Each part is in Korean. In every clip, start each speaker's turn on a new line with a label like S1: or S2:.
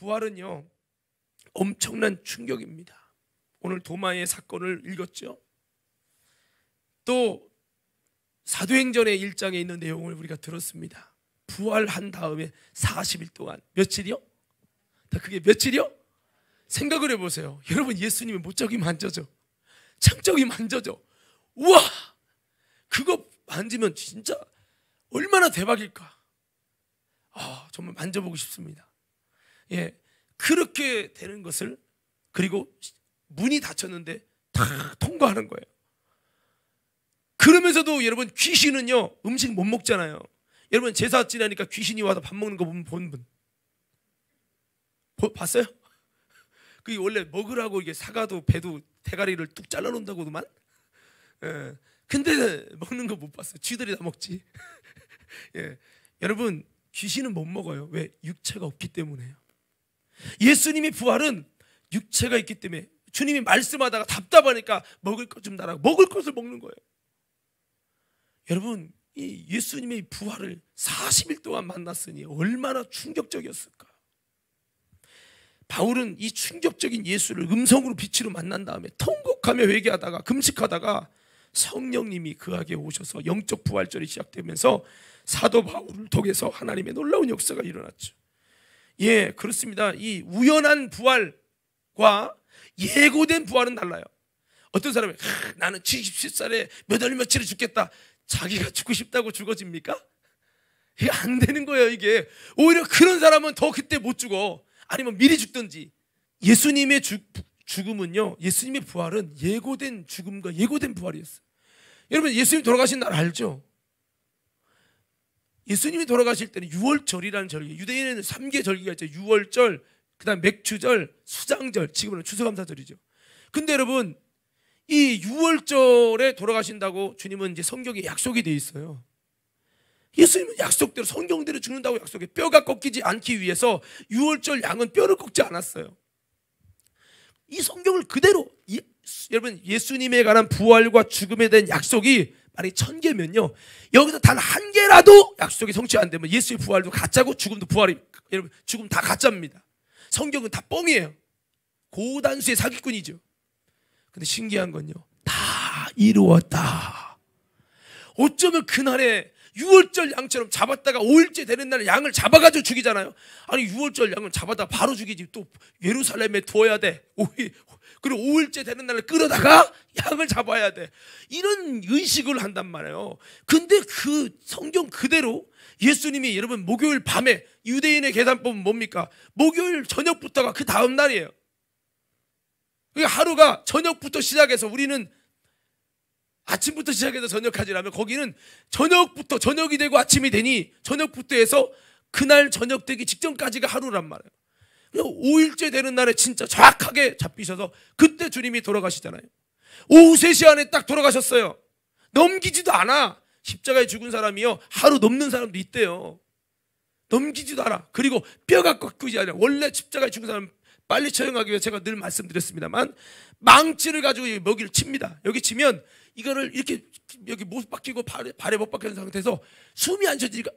S1: 부활은요 엄청난 충격입니다. 오늘 도마의 사건을 읽었죠. 또 사도행전의 1장에 있는 내용을 우리가 들었습니다. 부활한 다음에 40일 동안 며칠이요? 그게 며칠이요? 생각을 해보세요. 여러분, 예수님의 못적이 만져져, 창적이 만져져. 우와, 그거 만지면 진짜 얼마나 대박일까. 정말 만져보고 싶습니다. 예, 그렇게 되는 것을, 그리고 문이 닫혔는데 다 통과하는 거예요. 그러면서도 여러분, 귀신은요 음식 못 먹잖아요. 여러분, 제사 지나니까 귀신이 와서 밥 먹는 거 본 분 봤어요? 그게 원래 먹으라고 이게 사과도 배도 대가리를 뚝 잘라놓는다고도만. 예, 근데 먹는 거 못 봤어요. 쥐들이 다 먹지. 예, 여러분, 귀신은 못 먹어요. 왜? 육체가 없기 때문에요. 예수님이 부활은 육체가 있기 때문에, 주님이 말씀하다가 답답하니까 먹을 것 좀 달라고 먹을 것을 먹는 거예요. 여러분, 이 예수님의 부활을 40일 동안 만났으니 얼마나 충격적이었을까. 바울은 이 충격적인 예수를 음성으로 빛으로 만난 다음에 통곡하며 회개하다가 금식하다가 성령님이 그에게 오셔서 영적 부활절이 시작되면서 사도 바울을 통해서 하나님의 놀라운 역사가 일어났죠. 예, 그렇습니다. 이 우연한 부활과 예고된 부활은 달라요. 어떤 사람이 나는 70살에 몇 월 며칠에 죽겠다. 자기가 죽고 싶다고 죽어집니까? 이게 안 되는 거예요. 이게 오히려 그런 사람은 더 그때 못 죽어. 아니면 미리 죽든지. 예수님의 죽음은요, 예수님의 부활은 예고된 죽음과 예고된 부활이었어요. 여러분, 예수님 돌아가신 날 알죠? 예수님이 돌아가실 때는 유월절이라는 절기, 유대인에는 3개 절기가 있죠. 유월절, 그 다음 맥추절, 수장절, 지금은 추수감사절이죠. 근데 여러분, 이 유월절에 돌아가신다고 주님은 이제 성경에 약속이 되어 있어요. 예수님은 약속대로 성경대로 죽는다고 약속해. 뼈가 꺾이지 않기 위해서 유월절 양은 뼈를 꺾지 않았어요. 이 성경을 그대로, 여러분, 예수님에 관한 부활과 죽음에 대한 약속이 만약에 1000개면요 여기서 단 한 개라도 약속이 성취 안 되면 예수의 부활도 가짜고 죽음도 부활이, 여러분, 죽음 다 가짜입니다. 성경은 다 뻥이에요. 고단수의 사기꾼이죠. 근데 신기한 건요, 다 이루었다. 어쩌면 그날에 유월절 양처럼 잡았다가 5일째 되는 날에 양을 잡아가지고 죽이잖아요. 아니, 유월절 양을 잡아다 바로 죽이지, 또 예루살렘에 두어야 돼. 그리고 5일째 되는 날에 끌어다가 양을 잡아야 돼. 이런 의식을 한단 말이에요. 근데 그 성경 그대로 예수님이, 여러분, 목요일 밤에, 유대인의 계산법은 뭡니까? 목요일 저녁부터가 그 다음 날이에요. 하루가 저녁부터 시작해서, 우리는 아침부터 시작해서 저녁까지 라면 거기는 저녁부터, 저녁이 되고 아침이 되니 저녁부터 해서 그날 저녁 되기 직전까지가 하루란 말이에요. 5일째 되는 날에 진짜 정확하게 잡히셔서 그때 주님이 돌아가시잖아요. 오후 3시 안에 딱 돌아가셨어요. 넘기지도 않아. 십자가에 죽은 사람이요 하루 넘는 사람도 있대요. 넘기지도 않아. 그리고 뼈가 꺾이지 않아요. 원래 십자가에 죽은 사람 빨리 처형하기 위해 제가 늘 말씀드렸습니다만, 망치를 가지고 먹이를 칩니다. 여기 치면 이거를 이렇게 여기 못 박히고 발에 못 박히는 상태에서 숨이 안 쉬어지니까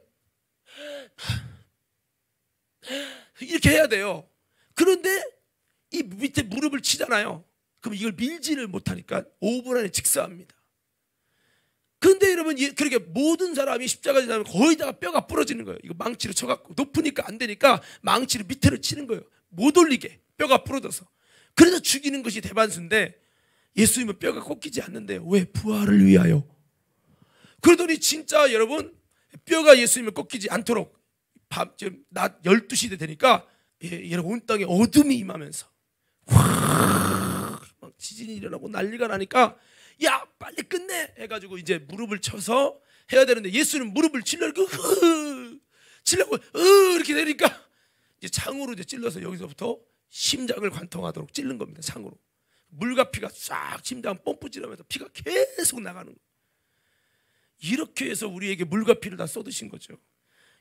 S1: 이렇게 해야 돼요. 그런데 이 밑에 무릎을 치잖아요. 그럼 이걸 밀지를 못하니까 5분 안에 직사합니다. 그런데 여러분, 그렇게 모든 사람이 십자가 지나면 거의 다 뼈가 부러지는 거예요. 이거 망치를 쳐갖고 높으니까 안 되니까 망치를 밑에를 치는 거예요. 못 올리게, 뼈가 부러져서. 그래서 죽이는 것이 대반수인데 예수님은 뼈가 꺾이지 않는데요. 왜? 부활을 위하여. 그러더니 진짜 여러분, 뼈가 예수님을 꺾이지 않도록 지금 낮 12시 되니까 여러분, 온 땅에 어둠이 임하면서 막 지진이 일어나고 난리가 나니까 야 빨리 끝내 해가지고 이제 무릎을 쳐서 해야 되는데, 예수는 무릎을 치려고 이렇게 되니까 이제 창으로 이제 찔러서 여기서부터 심장을 관통하도록 찔른 겁니다. 창으로. 물과 피가 싹 심장 펌프 찌르면서 피가 계속 나가는 거예요. 이렇게 해서 우리에게 물과 피를 다 쏟으신 거죠.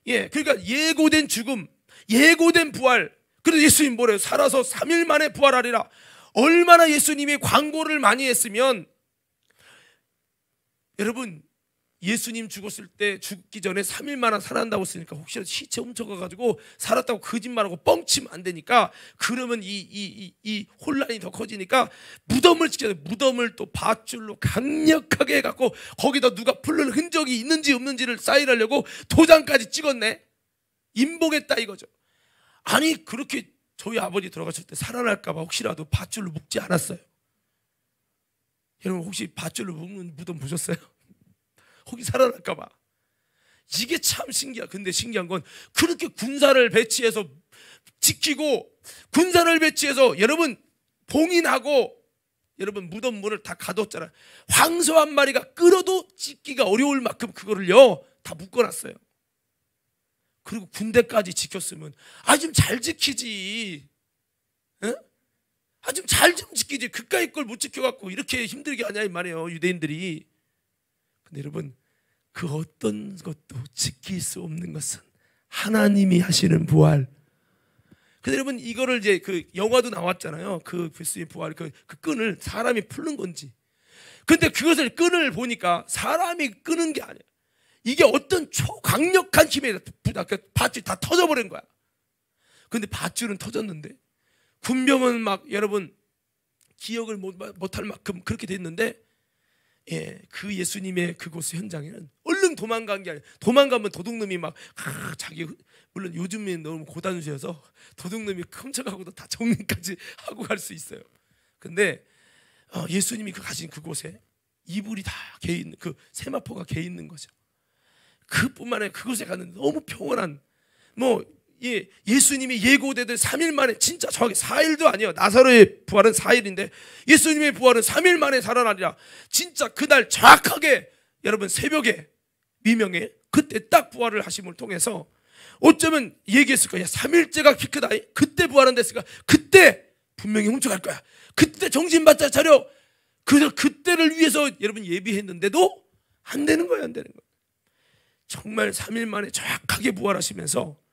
S1: 예, 그러니까 예고된 죽음, 예고된 부활. 그래서 예수님 뭐래요? 살아서 3일 만에 부활하리라. 얼마나 예수님이 광고를 많이 했으면, 여러분, 예수님 죽었을 때 죽기 전에 3일 만에 살아난다고 했으니까 혹시라도 시체 훔쳐가가지고 살았다고 거짓말하고 뻥치면 안 되니까, 그러면 이 혼란이 더 커지니까 무덤을 지켜서 무덤을 또 밧줄로 강력하게 해갖고 거기다 누가 풀른 흔적이 있는지 없는지를 사인하려고 도장까지 찍었네. 인봉했다 이거죠. 아니 그렇게 저희 아버지 돌아가실 때 살아날까봐 혹시라도 밧줄로 묶지 않았어요. 여러분 혹시 밧줄로 묶는 무덤 보셨어요? 혹시 살아날까봐. 이게 참 신기해. 근데 신기한 건 그렇게 군사를 배치해서 지키고, 군사를 배치해서 여러분 봉인하고, 여러분 무덤 문을 다 가뒀잖아요. 황소 한 마리가 끌어도 찢기가 어려울 만큼 그거를요 다 묶어놨어요. 그리고 군대까지 지켰으면 좀 잘 지키지. 에? 좀 잘 좀 지키지. 그까이 걸 못 지켜갖고 이렇게 힘들게 하냐 이 말이에요, 유대인들이. 근데 여러분 그 어떤 것도 지킬 수 없는 것은 하나님이 하시는 부활. 근데 여러분 이거를 이제 그 영화도 나왔잖아요. 그 예수의 부활, 그 끈을 사람이 풀는 건지. 근데 그것을 끈을 보니까 사람이 끄는 게 아니야. 이게 어떤 초강력한 힘에 밧줄이 다 터져버린 거야. 근데 밧줄은 터졌는데 군병은 막 여러분 기억을 못할 만큼 그렇게 됐는데, 그 예수님의 그곳 현장에는 얼른 도망간 게 아니라, 도망가면 도둑놈이 막 자기, 물론 요즘엔 너무 고단수여서 도둑놈이 훔쳐가고도 다 정리까지 하고 갈 수 있어요. 근데 예수님이 가신 그곳에 이불이 다 개 있는, 그 세마포가 개 있는 거죠. 그뿐만 아니라 그곳에 가는 너무 평온한, 예수님이 예고되던 3일 만에, 진짜 정확히 4일도 아니에요. 나사로의 부활은 4일인데 예수님의 부활은 3일 만에 살아나리라. 진짜 그날 정확하게 여러분 새벽에 미명에 그때 딱 부활을 하심을 통해서 어쩌면 얘기했을 거야. 3일째가 키 크다. 그때 부활은 됐으니까 그때 분명히 훔쳐갈 거야. 그때 정신 바짝 차려. 그래서 그때를 위해서 여러분 예비했는데도 안 되는 거예요. 안 되는 거예요. 정말 3일 만에 정확하게 부활하시면서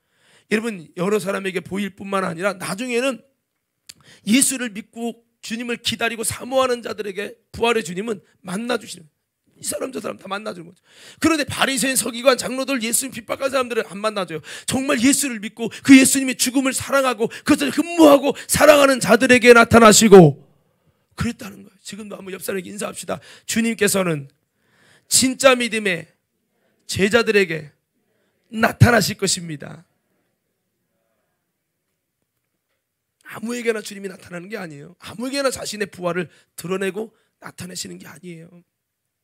S1: 여러분 여러 사람에게 보일 뿐만 아니라 나중에는 예수를 믿고 주님을 기다리고 사모하는 자들에게 부활의 주님은 만나주시는, 이 사람 저 사람 다 만나주는 거죠. 그런데 바리새인, 서기관, 장로들, 예수님 핍박한 사람들은 안 만나줘요. 정말 예수를 믿고 그 예수님의 죽음을 사랑하고 그것을 흠모하고 사랑하는 자들에게 나타나시고 그랬다는 거예요. 지금도 한번 옆 사람에게 인사합시다. 주님께서는 진짜 믿음의 제자들에게 나타나실 것입니다. 아무에게나 주님이 나타나는 게 아니에요. 아무에게나 자신의 부활을 드러내고 나타내시는 게 아니에요.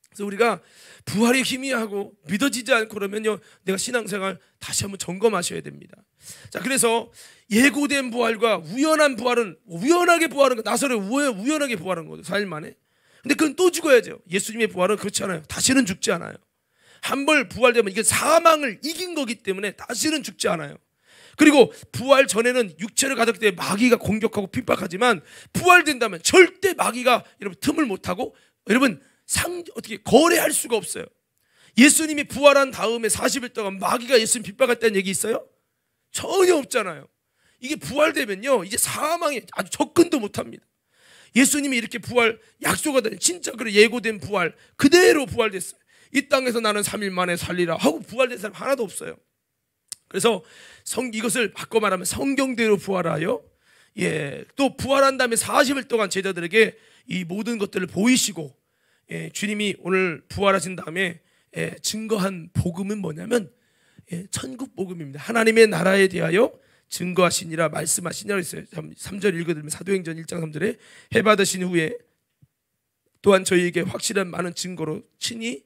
S1: 그래서 우리가 부활이 희미하고 믿어지지 않고 그러면요, 내가 신앙생활 다시 한번 점검하셔야 됩니다. 자, 그래서 예고된 부활과 우연한 부활은, 우연하게 부활한 거, 나사로의 우연하게 부활한 거죠. 4일 만에. 근데 그건 또 죽어야죠. 예수님의 부활은 그렇지 않아요. 다시는 죽지 않아요. 한 번 부활되면 이게 사망을 이긴 거기 때문에 다시는 죽지 않아요. 그리고 부활 전에는 육체를 가졌기 때문에 마귀가 공격하고 핍박하지만 부활된다면 절대 마귀가 여러분 틈을 못하고 여러분 어떻게 거래할 수가 없어요. 예수님이 부활한 다음에 40일 동안 마귀가 예수님 핍박했다는 얘기 있어요? 전혀 없잖아요. 이게 부활되면요 이제 사망에 아주 접근도 못합니다. 예수님이 이렇게 부활 약속하다니 진짜 그래 예고된 부활 그대로 부활됐어요. 이 땅에서 나는 3일 만에 살리라 하고 부활된 사람 하나도 없어요. 그래서 이것을 바꿔 말하면 성경대로 부활하여, 또 부활한 다음에 40일 동안 제자들에게 이 모든 것들을 보이시고, 주님이 오늘 부활하신 다음에 증거한 복음은 뭐냐면 천국 복음입니다. 하나님의 나라에 대하여 증거하시니라 말씀하시니라 했어요. 3절 읽어드리면 사도행전 1장 3절에 해받으신 후에 또한 저희에게 확실한 많은 증거로 친히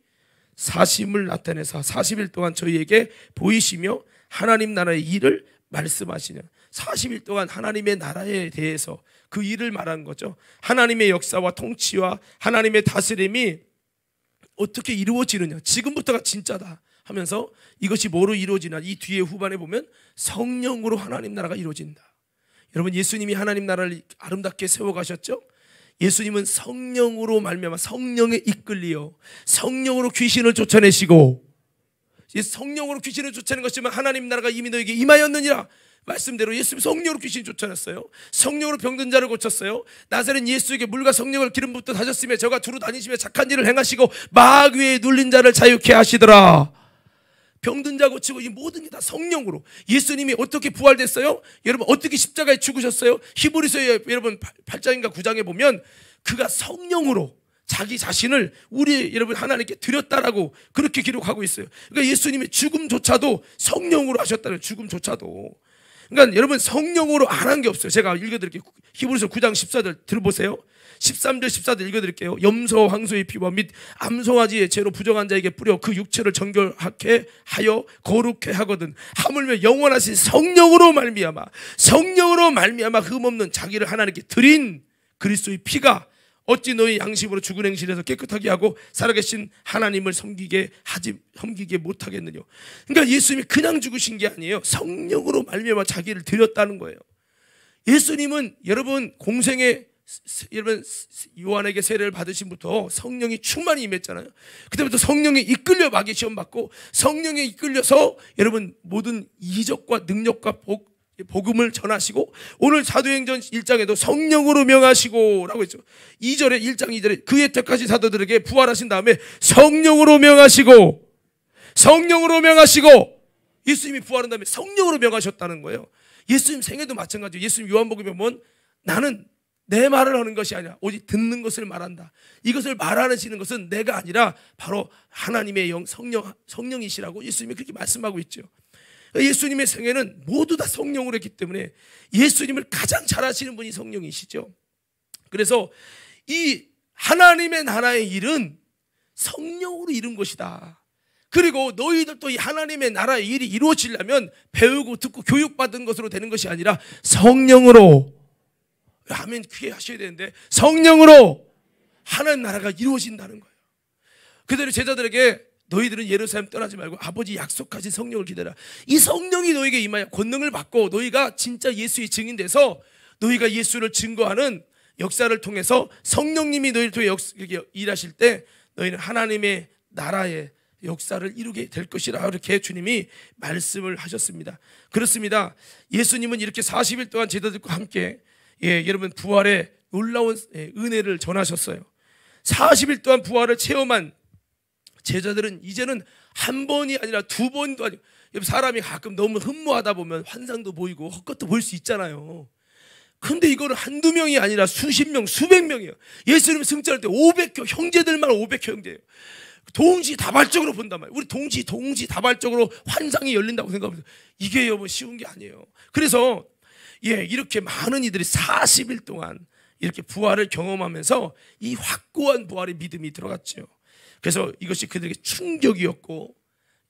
S1: 사심을 나타내사 40일 동안 저희에게 보이시며 하나님 나라의 일을 말씀하시냐. 40일 동안 하나님의 나라에 대해서 그 일을 말한 거죠. 하나님의 역사와 통치와 하나님의 다스림이 어떻게 이루어지느냐, 지금부터가 진짜다 하면서 이것이 뭐로 이루어지나, 이 뒤에 후반에 보면 성령으로 하나님 나라가 이루어진다. 여러분 예수님이 하나님 나라를 아름답게 세워가셨죠. 예수님은 성령으로 말미암아 성령에 이끌리어 성령으로 귀신을 쫓아내시고, 성령으로 귀신을 쫓아내는 것이면 하나님 나라가 이미 너에게 임하였느니라. 말씀대로 예수님 성령으로 귀신 쫓아냈어요. 성령으로 병든 자를 고쳤어요. 나사렛 예수에게 물과 성령을 기름 붓듯 하셨으며 저가 두루 다니시며 착한 일을 행하시고 마귀에 눌린 자를 자유케 하시더라. 병든 자 고치고 이 모든 게 다 성령으로. 예수님이 어떻게 부활됐어요? 여러분 어떻게 십자가에 죽으셨어요? 히브리서에 여러분 8장인가 9장에 보면 그가 성령으로 자기 자신을 우리 여러분 하나님께 드렸다라고 그렇게 기록하고 있어요. 그러니까 예수님의 죽음조차도 성령으로 하셨다는, 죽음조차도. 그러니까 여러분 성령으로 안 한 게 없어요. 제가 읽어드릴게요. 히브리서 9장 14절 들어보세요. 13절 14절 읽어드릴게요. 염소 황소의 피와 및 암송아지의 죄로 부정한 자에게 뿌려 그 육체를 정결하게 하여 거룩해 하거든. 하물며 영원하신 성령으로 말미암아 흠없는 자기를 하나님께 드린 그리스도의 피가 어찌 너희 양심으로 죽은 행실에서 깨끗하게 하고 살아계신 하나님을 섬기게 못하겠느냐. 그러니까 예수님이 그냥 죽으신 게 아니에요. 성령으로 말미암아 자기를 드렸다는 거예요. 예수님은 여러분 공생에 여러분 요한에게 세례를 받으신부터 성령이 충만히 임했잖아요. 그때부터 성령에 이끌려 마귀 시험 받고 성령에 이끌려서 여러분 모든 이적과 능력과 복음을 전하시고, 오늘 사도행전 1장에도 성령으로 명하시고 라고 했죠. 2절에 1장 2절에 그의 택하신 사도들에게 부활하신 다음에 성령으로 명하시고 예수님이 부활한 다음에 성령으로 명하셨다는 거예요. 예수님 생애도 마찬가지예요. 예수님 요한복음에 보면 나는 내 말을 하는 것이 아니라 오직 듣는 것을 말한다. 이것을 말하시는 것은 내가 아니라 바로 하나님의 성령이시라고 예수님이 그렇게 말씀하고 있죠. 예수님의 생애는 모두 다 성령으로 했기 때문에 예수님을 가장 잘 아시는 분이 성령이시죠. 그래서 이 하나님의 나라의 일은 성령으로 이룬 것이다. 그리고 너희들도 이 하나님의 나라의 일이 이루어지려면 배우고 듣고 교육받은 것으로 되는 것이 아니라 성령으로, 아멘, 그게 하셔야 되는데 성령으로 하나님 나라가 이루어진다는 거예요. 그대로 제자들에게 너희들은 예루살렘 떠나지 말고 아버지 약속하신 성령을 기다려. 이 성령이 너에게 임하여 권능을 받고 너희가 진짜 예수의 증인돼서 너희가 예수를 증거하는 역사를 통해서 성령님이 너희를 통해 일하실 때 너희는 하나님의 나라의 역사를 이루게 될 것이라 이렇게 주님이 말씀을 하셨습니다. 그렇습니다. 예수님은 이렇게 40일 동안 제자들과 함께 여러분 부활의 놀라운 은혜를 전하셨어요. 40일 동안 부활을 체험한 제자들은 이제는 한 번이 아니라 두 번도 아니고, 사람이 가끔 너무 흠모하다 보면 환상도 보이고 헛것도 보일 수 있잖아요. 근데 이거는 한두 명이 아니라 수십 명, 수백 명이에요. 예수님 승천할 때 500교, 형제들만 500교 형제예요. 동시다발적으로 본단 말이에요. 우리 동시다발적으로 환상이 열린다고 생각하면서 이게 여러분 쉬운 게 아니에요. 그래서 이렇게 많은 이들이 40일 동안 이렇게 부활을 경험하면서 이 확고한 부활의 믿음이 들어갔죠. 그래서 이것이 그들에게 충격이었고,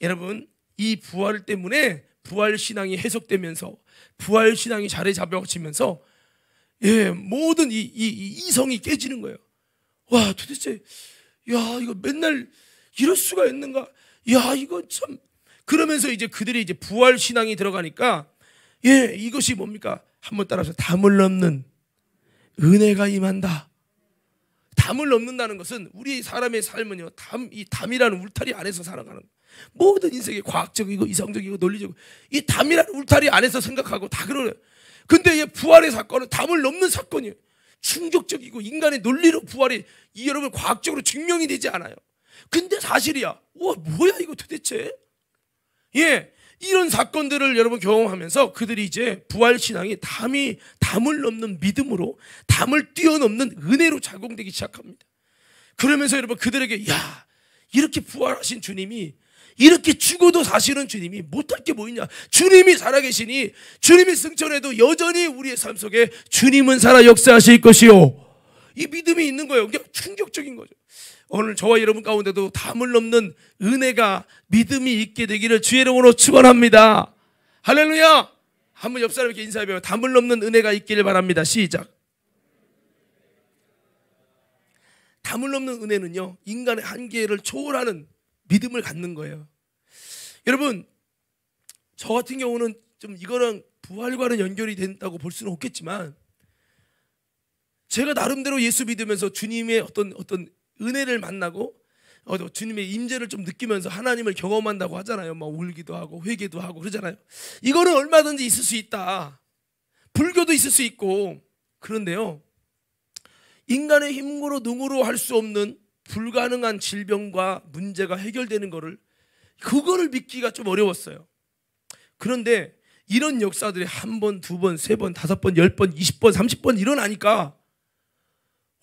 S1: 여러분 이 부활 때문에 부활신앙이 해석되면서 부활신앙이 자리 잡아지면서 모든 이 이성이 깨지는 거예요. 와, 도대체 이거 맨날 이럴 수가 있는가? 이거 참. 그러면서 이제 그들이 이제 부활신앙이 들어가니까 이것이 뭡니까? 한번 따라서 담을 넘는 은혜가 임한다. 담을 넘는다는 것은 우리 사람의 삶은요, 이 담이라는 울타리 안에서 살아가는, 모든 인생이 과학적이고 이성적이고 논리적이고 이 담이라는 울타리 안에서 생각하고 다 그러네요. 근데 이 부활의 사건은 담을 넘는 사건이에요. 충격적이고 인간의 논리로 부활이 여러분 과학적으로 증명이 되지 않아요. 근데 사실이야. 와, 뭐야 이거 도대체. 이런 사건들을 여러분 경험하면서 그들이 이제 부활신앙이 담을 넘는 믿음으로, 담을 뛰어넘는 은혜로 작용되기 시작합니다. 그러면서 여러분 그들에게 이렇게 부활하신 주님이, 이렇게 죽어도 사시는 주님이 못할 게 뭐 있냐. 주님이 살아계시니 주님이 승천해도 여전히 우리의 삶 속에 주님은 살아 역사하실 것이요. 이 믿음이 있는 거예요. 그게 충격적인 거죠. 오늘 저와 여러분 가운데도 담을 넘는 은혜가, 믿음이 있게 되기를 주의 이름으로 축원합니다. 할렐루야. 한번 옆 사람에게 인사해봐요. 담을 넘는 은혜가 있기를 바랍니다. 시작. 담을 넘는 은혜는요, 인간의 한계를 초월하는 믿음을 갖는 거예요. 여러분, 저 같은 경우는 좀 이거랑 부활과는 연결이 된다고 볼 수는 없겠지만, 제가 나름대로 예수 믿으면서 주님의 어떤 은혜를 만나고 주님의 임재를 좀 느끼면서 하나님을 경험한다고 하잖아요. 막 울기도 하고 회개도 하고 그러잖아요. 이거는 얼마든지 있을 수 있다. 불교도 있을 수 있고. 그런데요, 인간의 힘으로 능으로 할 수 없는 불가능한 질병과 문제가 해결되는 그거를 믿기가 좀 어려웠어요. 그런데 이런 역사들이 한 번, 두 번, 세 번, 다섯 번, 10번, 20번, 30번 일어나니까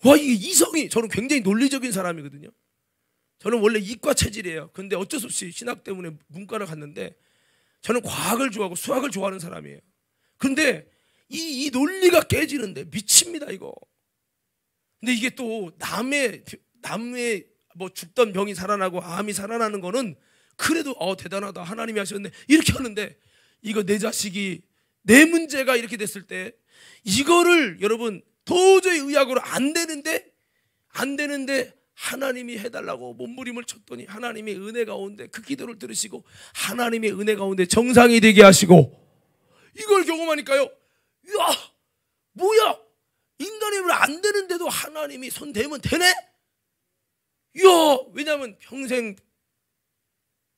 S1: 와, 이게 이성이, 저는 굉장히 논리적인 사람이거든요. 저는 원래 이과 체질이에요. 근데 어쩔 수 없이 신학 때문에 문과를 갔는데 저는 과학을 좋아하고 수학을 좋아하는 사람이에요. 근데 이 논리가 깨지는데 미칩니다, 이거. 근데 이게 또 남의 뭐 죽던 병이 살아나고 암이 살아나는 거는 그래도 대단하다, 하나님이 하셨네, 이렇게 하는데, 이거 내 자식이, 내 문제가 이렇게 됐을 때 이거를 여러분 도저히 의학으로 안 되는데 하나님이 해달라고 몸부림을 쳤더니 하나님의 은혜 가운데 그 기도를 들으시고 하나님의 은혜 가운데 정상이 되게 하시고, 이걸 경험하니까요, 야, 뭐야, 인간의 힘으로 안 되는데도 하나님이 손 대면 되네? 야, 왜냐하면 평생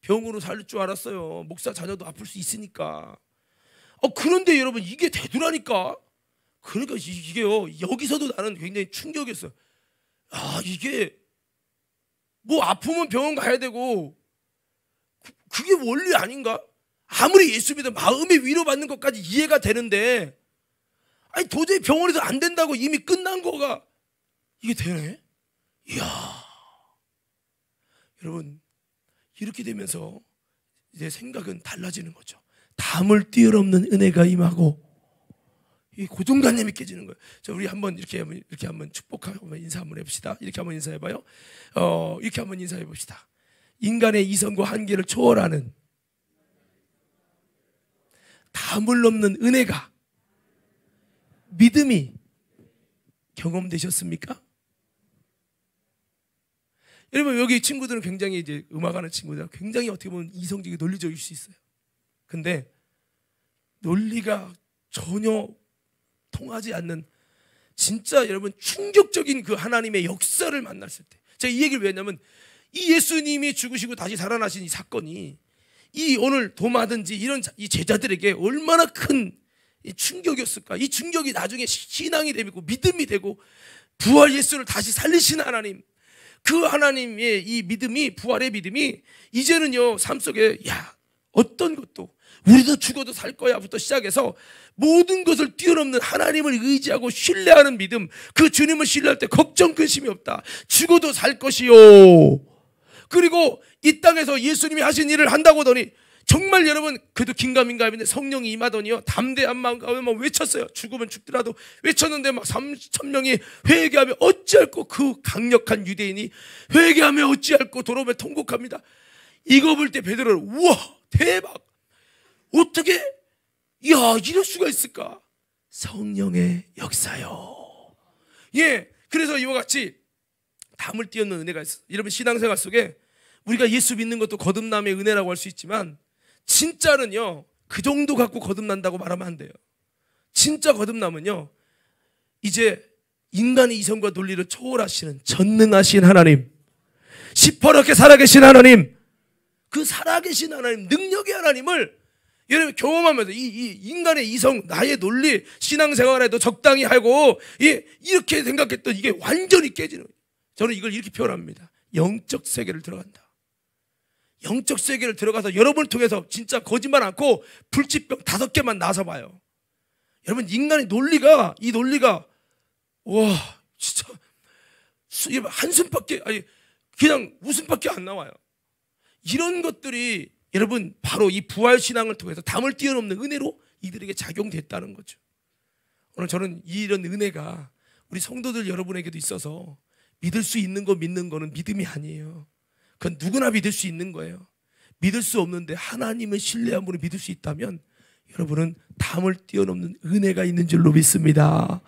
S1: 병으로 살 줄 알았어요. 목사 자녀도 아플 수 있으니까. 그런데 여러분 이게 되더라니까. 그러니까 이게요, 여기서도 나는 굉장히 충격이었어요. 이게 뭐 아프면 병원 가야 되고 그게 원리 아닌가? 아무리 예수 믿어 마음의 위로받는 것까지 이해가 되는데, 아니 도저히 병원에서 안 된다고 이미 끝난 거가 이게 되네? 이야, 여러분 이렇게 되면서 이제 생각은 달라지는 거죠. 담을 뛰어넘는 은혜가 임하고 이 고정관념이 깨지는 거예요. 자, 우리 한번 이렇게 한번 축복하고 인사 한번 해봅시다. 이렇게 한번 인사해봐요. 이렇게 한번 인사해봅시다. 인간의 이성과 한계를 초월하는 담을 넘는 은혜가, 믿음이 경험되셨습니까? 여러분 여기 친구들은 굉장히 이제 음악하는 친구들 굉장히 어떻게 보면 이성적이고 논리적일 수 있어요. 근데 논리가 전혀 통하지 않는 진짜 여러분 충격적인 그 하나님의 역사를 만났을 때, 제가 이 얘기를 왜 했냐면, 이 예수님이 죽으시고 다시 살아나신 이 사건이 이 오늘 도마든지 이런 이 제자들에게 얼마나 큰 충격이었을까. 이 충격이 나중에 신앙이 되고 믿음이 되고 부활 예수를 다시 살리신 하나님, 그 하나님의 이 믿음이, 부활의 믿음이 이제는요 삶 속에 어떤 것도 우리도 죽어도 살 거야부터 시작해서 모든 것을 뛰어넘는 하나님을 의지하고 신뢰하는 믿음, 그 주님을 신뢰할 때 걱정 근심이 없다. 죽어도 살 것이요. 그리고 이 땅에서 예수님이 하신 일을 한다고 하더니 정말 여러분 그래도 긴가민가인데 성령이 임하더니요 담대한 마음과 외쳤어요. 죽으면 죽더라도 외쳤는데 막 3,000명이 회개하며 어찌할꼬, 그 강력한 유대인이 회개하며 어찌할꼬 돌아오며 통곡합니다. 이거 볼 때 베드로는 우와 대박, 어떻게 이럴 수가 있을까? 성령의 역사요. 그래서 이와 같이 담을 뛰어넘는 은혜가 있어요. 여러분 신앙생활 속에 우리가 예수 믿는 것도 거듭남의 은혜라고 할 수 있지만, 진짜는요 그 정도 갖고 거듭난다고 말하면 안 돼요. 진짜 거듭남은요 이제 인간의 이성과 논리를 초월하시는 전능하신 하나님, 시퍼렇게 살아계신 하나님, 그 살아계신 하나님, 능력의 하나님을 여러분 경험하면서 이 인간의 이성, 나의 논리, 신앙생활에도 적당히 하고 이렇게 생각했던 이게 완전히 깨지는 거예요. 저는 이걸 이렇게 표현합니다. 영적 세계를 들어간다. 영적 세계를 들어가서 여러분을 통해서 진짜 거짓말 않고 불치병 5개만 나서 봐요. 여러분 인간의 논리가, 이 논리가 와 진짜 한숨밖에, 아니 그냥 웃음밖에 안 나와요. 이런 것들이 여러분 바로 이 부활신앙을 통해서 담을 뛰어넘는 은혜로 이들에게 작용됐다는 거죠. 오늘 저는 이런 은혜가 우리 성도들 여러분에게도 있어서 믿을 수 있는 거 믿는 거는 믿음이 아니에요. 그건 누구나 믿을 수 있는 거예요. 믿을 수 없는데 하나님을 신뢰함으로 믿을 수 있다면 여러분은 담을 뛰어넘는 은혜가 있는 줄로 믿습니다.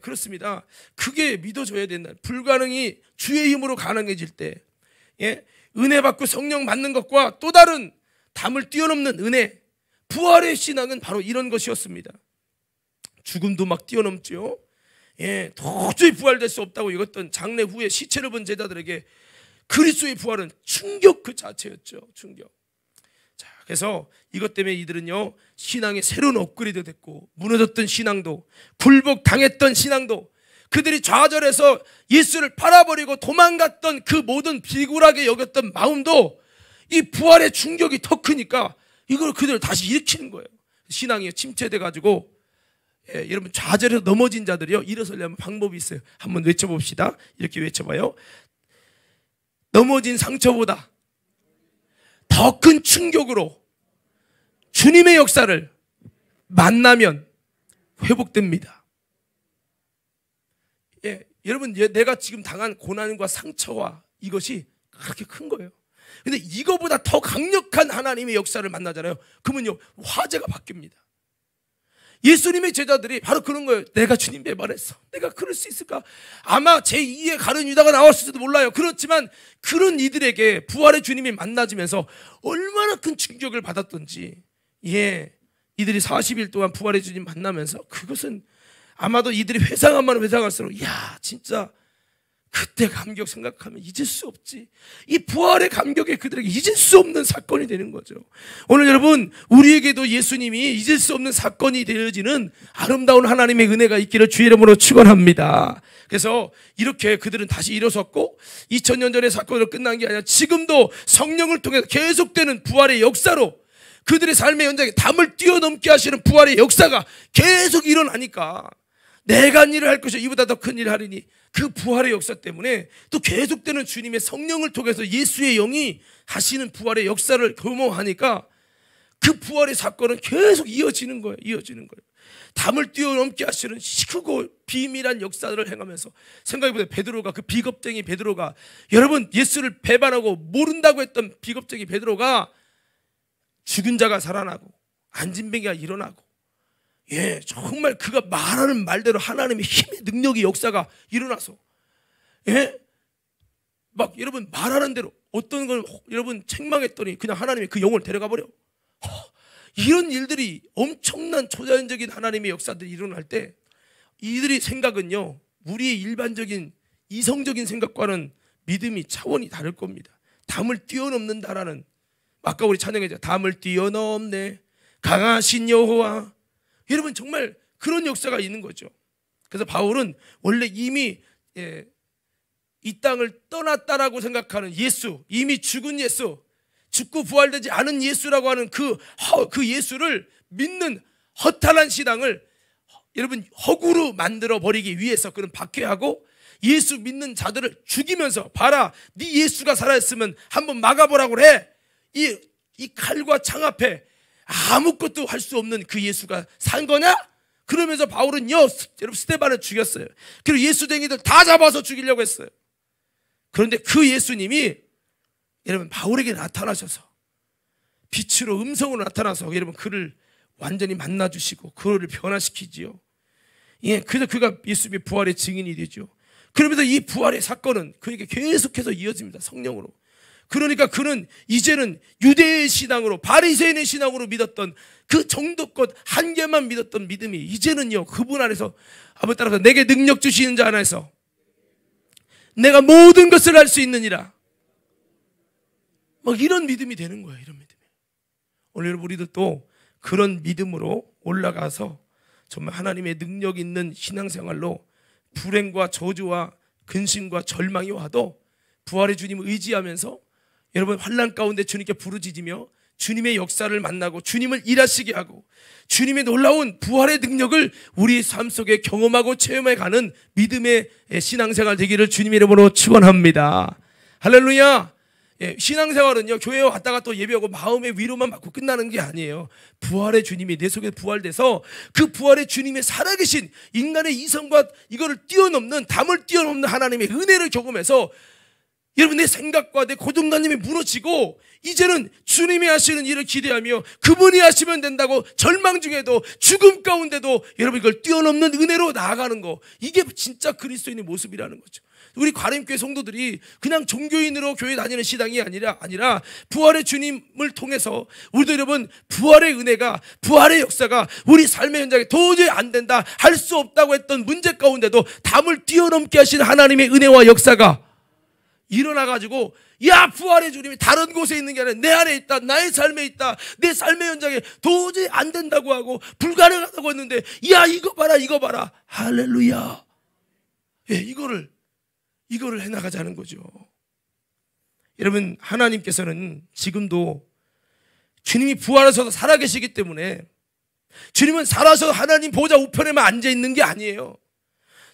S1: 그렇습니다. 그게 믿어줘야 된다. 불가능이 주의 힘으로 가능해질 때, 은혜 받고 성령 받는 것과 또 다른 담을 뛰어넘는 은혜, 부활의 신앙은 바로 이런 것이었습니다. 죽음도 막 뛰어넘죠. 도저히 부활될 수 없다고 여겼던 장례 후에 시체를 본 제자들에게 그리스도의 부활은 충격 그 자체였죠. 충격. 자, 그래서 이것 때문에 이들은요, 신앙의 새로운 업그레이드 됐고, 무너졌던 신앙도, 굴복당했던 신앙도, 그들이 좌절해서 예수를 팔아버리고 도망갔던 그 모든 비굴하게 여겼던 마음도 이 부활의 충격이 더 크니까 이걸 그들을 다시 일으키는 거예요. 신앙이 침체돼 가지고, 여러분, 좌절해서 넘어진 자들이요, 일어서려면 방법이 있어요. 한번 외쳐봅시다. 이렇게 외쳐봐요. 넘어진 상처보다 더 큰 충격으로 주님의 역사를 만나면 회복됩니다. 여러분, 내가 지금 당한 고난과 상처와 이것이 그렇게 큰 거예요. 근데 이거보다 더 강력한 하나님의 역사를 만나잖아요. 그러면요, 화제가 바뀝니다. 예수님의 제자들이 바로 그런 거예요. 내가 주님 배반했어. 내가 그럴 수 있을까? 아마 제2의 가룟 유다가 나왔을지도 몰라요. 그렇지만 그런 이들에게 부활의 주님이 만나지면서 얼마나 큰 충격을 받았던지, 이들이 40일 동안 부활의 주님 만나면서 그것은 아마도 이들이 회상하면 회상할수록, 야, 진짜 그때 감격 생각하면 잊을 수 없지. 이 부활의 감격에 그들에게 잊을 수 없는 사건이 되는 거죠. 오늘 여러분, 우리에게도 예수님이 잊을 수 없는 사건이 되어지는 아름다운 하나님의 은혜가 있기를 주의 이름으로 축원합니다. 그래서 이렇게 그들은 다시 일어섰고, 2000년 전의 사건으로 끝난 게 아니라 지금도 성령을 통해서 계속되는 부활의 역사로 그들의 삶의 현장에 담을 뛰어넘게 하시는 부활의 역사가 계속 일어나니까, 내가 한 일을 할 것이 이보다 더 큰 일을 하리니, 그 부활의 역사 때문에 또 계속되는 주님의 성령을 통해서 예수의 영이 하시는 부활의 역사를 교모하니까 그 부활의 사건은 계속 이어지는 거예요. 담을 뛰어넘게 하시는 크고 비밀한 역사들을 행하면서, 생각해보세요. 베드로가, 그 비겁쟁이 베드로가, 여러분, 예수를 배반하고 모른다고 했던 비겁쟁이 베드로가 죽은 자가 살아나고 안진뱅이가 일어나고, 정말 그가 말하는 말대로 하나님의 힘의 능력이 역사가 일어나서, 막 여러분 말하는 대로 어떤 걸 여러분 책망했더니 그냥 하나님이 그 영혼을 데려가 버려. 이런 일들이, 엄청난 초자연적인 하나님의 역사들이 일어날 때 이들의 생각은요, 우리의 일반적인 이성적인 생각과는 믿음이 차원이 다를 겁니다. 담을 뛰어넘는다라는, 아까 우리 찬양했죠. 담을 뛰어넘네 강하신 여호와. 여러분, 정말 그런 역사가 있는 거죠. 그래서 바울은 원래 이미 이 땅을 떠났다라고 생각하는 예수, 이미 죽은 예수, 죽고 부활되지 않은 예수라고 하는 그 예수를 믿는 허탈한 신앙을 여러분 허구로 만들어 버리기 위해서 그런 박해하고, 예수 믿는 자들을 죽이면서, 봐라, 네 예수가 살아있으면 한번 막아보라고 해. 이 칼과 창 앞에 아무것도 할 수 없는 그 예수가 산 거냐? 그러면서 바울은요, 여러분, 스데반을 죽였어요. 그리고 예수쟁이들 다 잡아서 죽이려고 했어요. 그런데 그 예수님이 여러분 바울에게 나타나셔서, 빛으로 음성으로 나타나서 여러분 그를 완전히 만나주시고 그를 변화시키지요. 그래서 그가 예수님의 부활의 증인이 되죠. 그러면서 이 부활의 사건은 그에게 계속해서 이어집니다. 성령으로. 그러니까 그는 이제는 유대의 신앙으로, 바리새인의 신앙으로 믿었던 그 정도껏 한계만 믿었던 믿음이 이제는요, 그분 안에서, 아버지 따라서 내게 능력 주시는 자 안에서 내가 모든 것을 할 수 있느니라, 막 이런 믿음이 되는 거예요. 이런 믿음이. 오늘 여러분, 우리들도 그런 믿음으로 올라가서 정말 하나님의 능력 있는 신앙생활로 불행과 저주와 근심과 절망이 와도 부활의 주님을 의지하면서 여러분 환난 가운데 주님께 부르짖으며 주님의 역사를 만나고 주님을 일하시게 하고 주님의 놀라운 부활의 능력을 우리 삶 속에 경험하고 체험해 가는 믿음의 신앙생활 되기를 주님의 이름으로 축원합니다. 할렐루야. 신앙생활은요, 교회에 왔다가 또 예배하고 마음의 위로만 받고 끝나는 게 아니에요. 부활의 주님이 내 속에 부활돼서 그 부활의 주님의 살아계신 인간의 이성과 이거를 뛰어넘는, 담을 뛰어넘는 하나님의 은혜를 경험해서 여러분 내 생각과 내 고정관념이 무너지고 이제는 주님이 하시는 일을 기대하며 그분이 하시면 된다고 절망 중에도 죽음 가운데도 여러분 이걸 뛰어넘는 은혜로 나아가는 거, 이게 진짜 그리스도인의 모습이라는 거죠. 우리 과림교회 성도들이 그냥 종교인으로 교회 다니는 신앙이 아니라 부활의 주님을 통해서 우리도 여러분 부활의 은혜가, 부활의 역사가 우리 삶의 현장에 도저히 안 된다, 할 수 없다고 했던 문제 가운데도 담을 뛰어넘게 하신 하나님의 은혜와 역사가 일어나가지고 야, 부활의 주님이 다른 곳에 있는 게 아니라 내 안에 있다, 나의 삶에 있다, 내 삶의 현장에 도저히 안 된다고 하고 불가능하다고 했는데 야, 이거 봐라, 이거 봐라, 할렐루야. 예, 이거를 해나가자는 거죠. 여러분, 하나님께서는 지금도 주님이 부활하셔서 살아계시기 때문에, 주님은 살아서 하나님 보좌 우편에만 앉아있는 게 아니에요.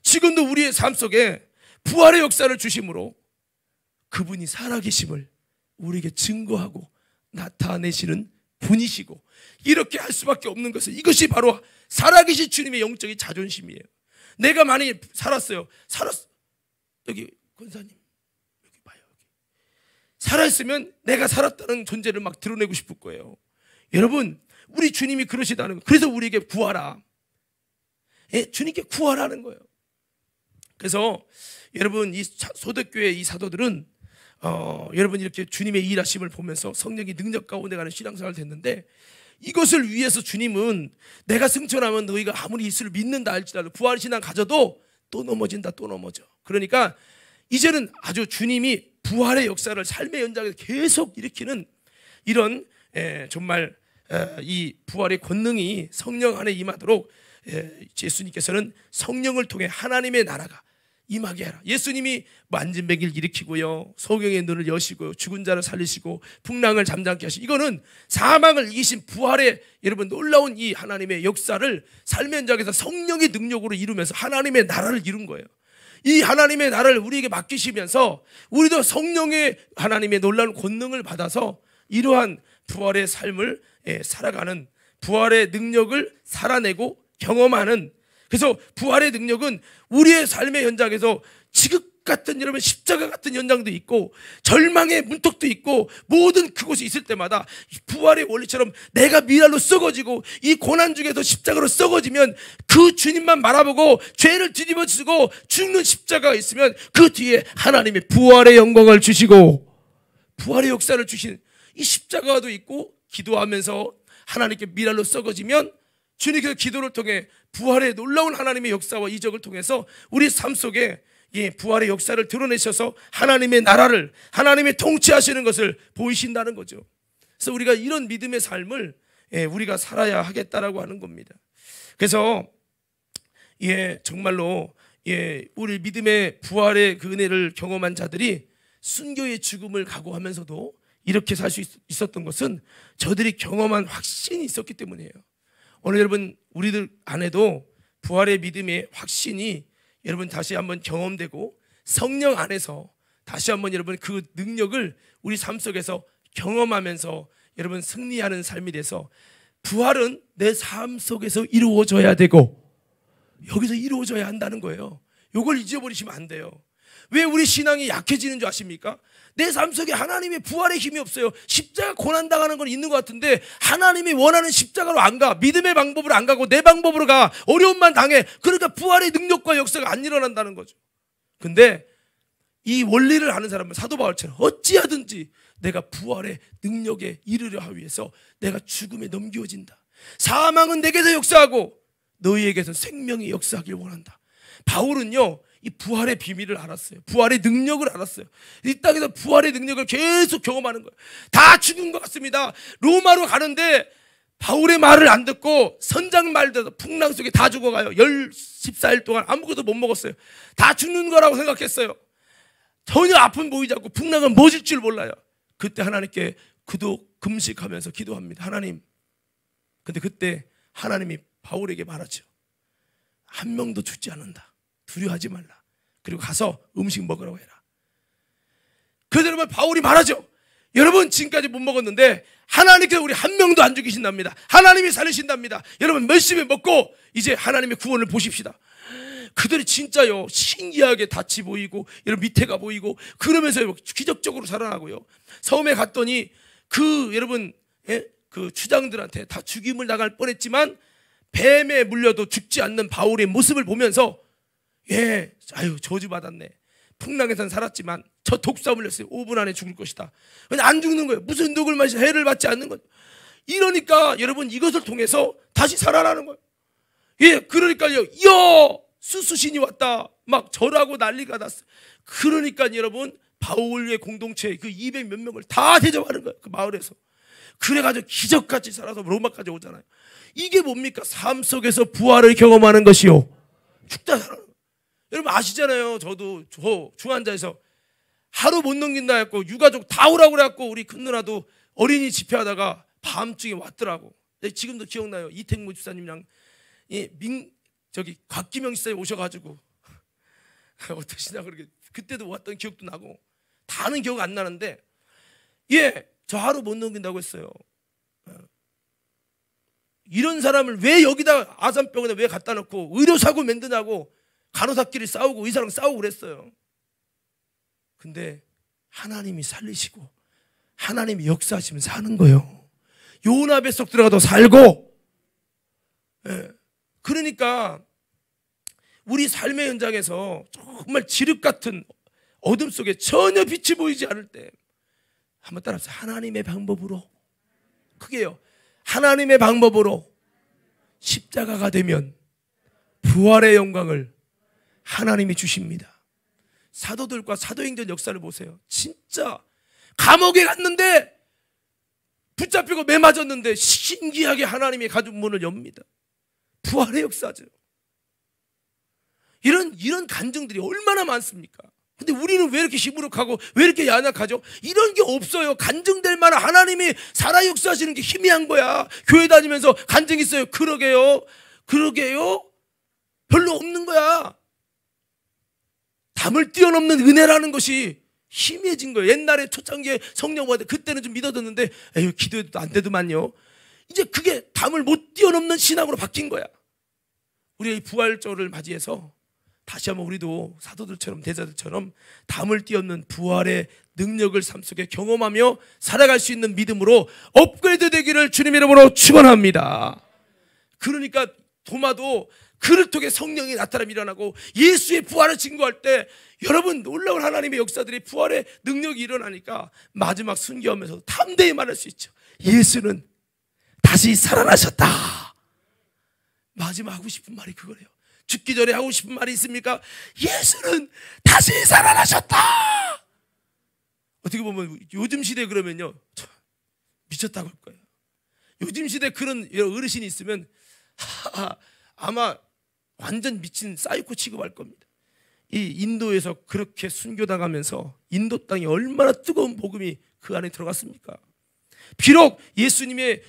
S1: 지금도 우리의 삶 속에 부활의 역사를 주심으로 그분이 살아계심을 우리에게 증거하고 나타내시는 분이시고, 이렇게 할 수밖에 없는 것은 이것이 바로 살아계신 주님의 영적인 자존심이에요. 내가 만약에 살았어요. 여기 권사님 여기 봐요. 여기. 살아있으면 내가 살았다는 존재를 막 드러내고 싶을 거예요. 여러분, 우리 주님이 그러시다는 거예요. 그래서 우리에게 구하라. 예, 주님께 구하라는 거예요. 그래서 여러분, 이 소득교회 이 사도들은 여러분 이렇게 주님의 일하심을 보면서 성령이 능력 가운데 가는 신앙생활을 됐는데, 이것을 위해서 주님은 내가 승천하면 너희가 아무리 예수를 믿는다 할지라도 부활신앙 가져도 또 넘어진다, 또 넘어져. 그러니까 이제는 아주 주님이 부활의 역사를 삶의 현장에서 계속 일으키는 이런 정말 이 부활의 권능이 성령 안에 임하도록 예수님께서는 성령을 통해 하나님의 나라가 임하게 하라. 예수님이 만진백일 일으키고요, 소경의 눈을 여시고요, 죽은 자를 살리시고 풍랑을 잠잠케 하시고, 이거는 사망을 이기신 부활의 여러분 놀라운 이 하나님의 역사를 삶의 현장에서 성령의 능력으로 이루면서 하나님의 나라를 이룬 거예요. 이 하나님의 나라를 우리에게 맡기시면서 우리도 성령의 하나님의 놀라운 권능을 받아서 이러한 부활의 삶을 살아가는, 부활의 능력을 살아내고 경험하는, 그래서 부활의 능력은 우리의 삶의 현장에서 지극 같은 여러분 십자가 같은 현장도 있고 절망의 문턱도 있고 모든 그곳이 있을 때마다 부활의 원리처럼 내가 미랄로 썩어지고 이 고난 중에서 십자가로 썩어지면 그 주님만 바라보고 죄를 뒤집어지고 죽는 십자가가 있으면 그 뒤에 하나님의 부활의 영광을 주시고 부활의 역사를 주신 이 십자가도 있고, 기도하면서 하나님께 미랄로 썩어지면 주님께서 기도를 통해 부활의 놀라운 하나님의 역사와 이적을 통해서 우리 삶 속에 부활의 역사를 드러내셔서 하나님의 나라를, 하나님의 통치하시는 것을 보이신다는 거죠. 그래서 우리가 이런 믿음의 삶을 우리가 살아야 하겠다라고 하는 겁니다. 그래서 정말로 우리 믿음의 부활의 그 은혜를 경험한 자들이 순교의 죽음을 각오하면서도 이렇게 살 수 있었던 것은 저들이 경험한 확신이 있었기 때문이에요. 오늘 여러분, 우리들 안에도 부활의 믿음의 확신이 여러분 다시 한번 경험되고 성령 안에서 다시 한번 여러분 그 능력을 우리 삶 속에서 경험하면서 여러분 승리하는 삶이 돼서, 부활은 내 삶 속에서 이루어져야 되고 여기서 이루어져야 한다는 거예요. 이걸 잊어버리시면 안 돼요. 왜 우리 신앙이 약해지는 줄 아십니까? 내 삶 속에 하나님의 부활의 힘이 없어요. 십자가 고난당하는 건 있는 것 같은데 하나님이 원하는 십자가로 안 가. 믿음의 방법으로 안 가고 내 방법으로 가. 어려움만 당해. 그러니까 부활의 능력과 역사가 안 일어난다는 거죠. 근데 이 원리를 아는 사람은 사도 바울처럼 어찌하든지 내가 부활의 능력에 이르려 하기 위해서 내가 죽음에 넘겨진다. 사망은 내게서 역사하고 너희에게서 생명이 역사하길 원한다. 바울은요, 이 부활의 비밀을 알았어요. 부활의 능력을 알았어요. 이 땅에서 부활의 능력을 계속 경험하는 거예요. 다 죽은 것 같습니다. 로마로 가는데 바울의 말을 안 듣고 선장 말 듣고 풍랑 속에 다 죽어가요. 14일 동안 아무것도 못 먹었어요. 다 죽는 거라고 생각했어요. 전혀 아픔 보이지 않고 풍랑은 멎을 줄 몰라요. 그때 하나님께 금식하면서 기도합니다. 하나님. 근데 그때 하나님이 바울에게 말하죠. 한 명도 죽지 않는다. 두려워하지 말라. 그리고 가서 음식 먹으라고 해라. 그래서 여러분 바울이 말하죠. 여러분 지금까지 못 먹었는데 하나님께서 우리 한 명도 안 죽이신답니다. 하나님이 살리신답니다. 여러분 열심히 먹고 이제 하나님의 구원을 보십시다. 그들이 진짜요 신기하게 닻이 보이고 여러분 밑에가 보이고 그러면서 기적적으로 살아나고요. 섬에 갔더니 그 여러분 그 추장들한테 다 죽임을 당할 뻔했지만 뱀에 물려도 죽지 않는 바울의 모습을 보면서 아유 저주받았네. 풍랑에선 살았지만 저 독사 물렸어요. 5분 안에 죽을 것이다. 근데 안 죽는 거예요. 무슨 독을 마시 해를 받지 않는 거예요. 이러니까 여러분 이것을 통해서 다시 살아나는 거예요. 그러니까요. 수수신이 왔다. 막 절하고 난리가 났어요. 그러니까 여러분 바울의 공동체 그 200 몇 명을 다 대접하는 거예요. 그 마을에서. 그래가지고 기적같이 살아서 로마까지 오잖아요. 이게 뭡니까? 삶 속에서 부활을 경험하는 것이요, 죽다 살아나는 거예요. 여러분 아시잖아요. 저도 중환자에서 하루 못 넘긴다 했고 유가족 다 오라고 그래갖고 우리 큰 누나도 어린이 집회하다가 밤중에 왔더라고. 지금도 기억나요. 이택무 집사님이랑 곽기명 집사님 오셔가지고 어떠시냐 그렇게 그때도 왔던 기억도 나고 다는 기억 안 나는데, 저 하루 못 넘긴다고 했어요. 이런 사람을 왜 여기다 아산병원에 왜 갖다 놓고 의료사고 만드냐고 간호사끼리 싸우고 의사랑 싸우고 그랬어요. 근데 하나님이 살리시고 하나님이 역사하시면 사는 거예요. 요나 뱃속 들어가도 살고. 그러니까 우리 삶의 현장에서 정말 지륵 같은 어둠 속에 전혀 빛이 보이지 않을 때 한번 따라서 하나님의 방법으로, 크게요, 하나님의 방법으로 십자가가 되면 부활의 영광을 하나님이 주십니다. 사도들과 사도행전 역사를 보세요. 진짜 감옥에 갔는데 붙잡히고 매 맞았는데 신기하게 하나님이 가죽 문을 엽니다. 부활의 역사죠. 이런 간증들이 얼마나 많습니까? 근데 우리는 왜 이렇게 시무룩하고 왜 이렇게 연약하죠? 이런 게 없어요. 간증될 만한 하나님이 살아 역사하시는 게 희미한 거야. 교회 다니면서 간증 있어요. 그러게요. 별로 없는 거야. 담을 뛰어넘는 은혜라는 것이 희미해진 거예요. 옛날에 초창기에 성령 받을 그때는 좀 믿어졌는데 에휴 기도해도 안 되더만요. 이제 그게 담을 못 뛰어넘는 신앙으로 바뀐 거야. 우리가 이 부활절을 맞이해서 다시 한번 우리도 사도들처럼 대자들처럼 담을 뛰어넘는 부활의 능력을 삶 속에 경험하며 살아갈 수 있는 믿음으로 업그레이드 되기를 주님 이름으로 축원합니다. 그러니까 도마도 그를 통해 성령이 나타남이 일어나고 예수의 부활을 증거할 때 여러분 놀라운 하나님의 역사들이 부활의 능력이 일어나니까 마지막 순교하면서도 담대히 말할 수 있죠. 예수는 다시 살아나셨다. 마지막 하고 싶은 말이 그거래요. 죽기 전에 하고 싶은 말이 있습니까? 예수는 다시 살아나셨다. 어떻게 보면 요즘 시대에 그러면요 미쳤다고 할 거예요. 요즘 시대에 그런 어르신이 있으면 아마 완전 미친 사이코 취급할 겁니다. 이 인도에서 그렇게 순교당하면서 인도 땅이 얼마나 뜨거운 복음이 그 안에 들어갔습니까? 비록 예수님의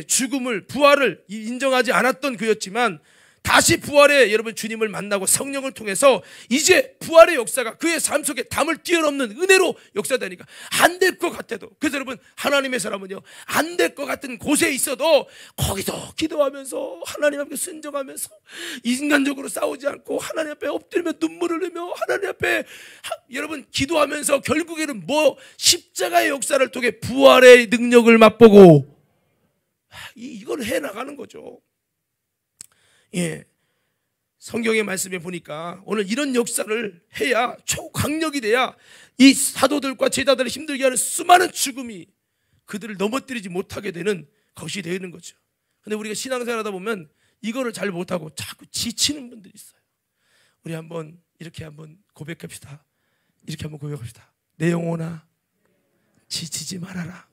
S1: 죽음을 부활을 인정하지 않았던 그였지만 다시 부활의 여러분 주님을 만나고 성령을 통해서 이제 부활의 역사가 그의 삶 속에 담을 뛰어넘는 은혜로 역사되니까 안 될 것 같아도, 그래서 여러분 하나님의 사람은요 안 될 것 같은 곳에 있어도 거기서 기도하면서 하나님 앞에 순종하면서 인간적으로 싸우지 않고 하나님 앞에 엎드리며 눈물을 흘리며 하나님 앞에 여러분 기도하면서 결국에는 십자가의 역사를 통해 부활의 능력을 맛보고 이걸 해나가는 거죠. 성경의 말씀에 보니까 오늘 이런 역사를 해야 초강력이 돼야 이 사도들과 제자들을 힘들게 하는 수많은 죽음이 그들을 넘어뜨리지 못하게 되는 것이 되는 거죠. 근데 우리가 신앙생활 하다 보면 이거를 잘 못하고 자꾸 지치는 분들이 있어요. 우리 한번 이렇게 한번 고백합시다. 이렇게 한번 고백합시다. 내 영혼아 지치지 말아라.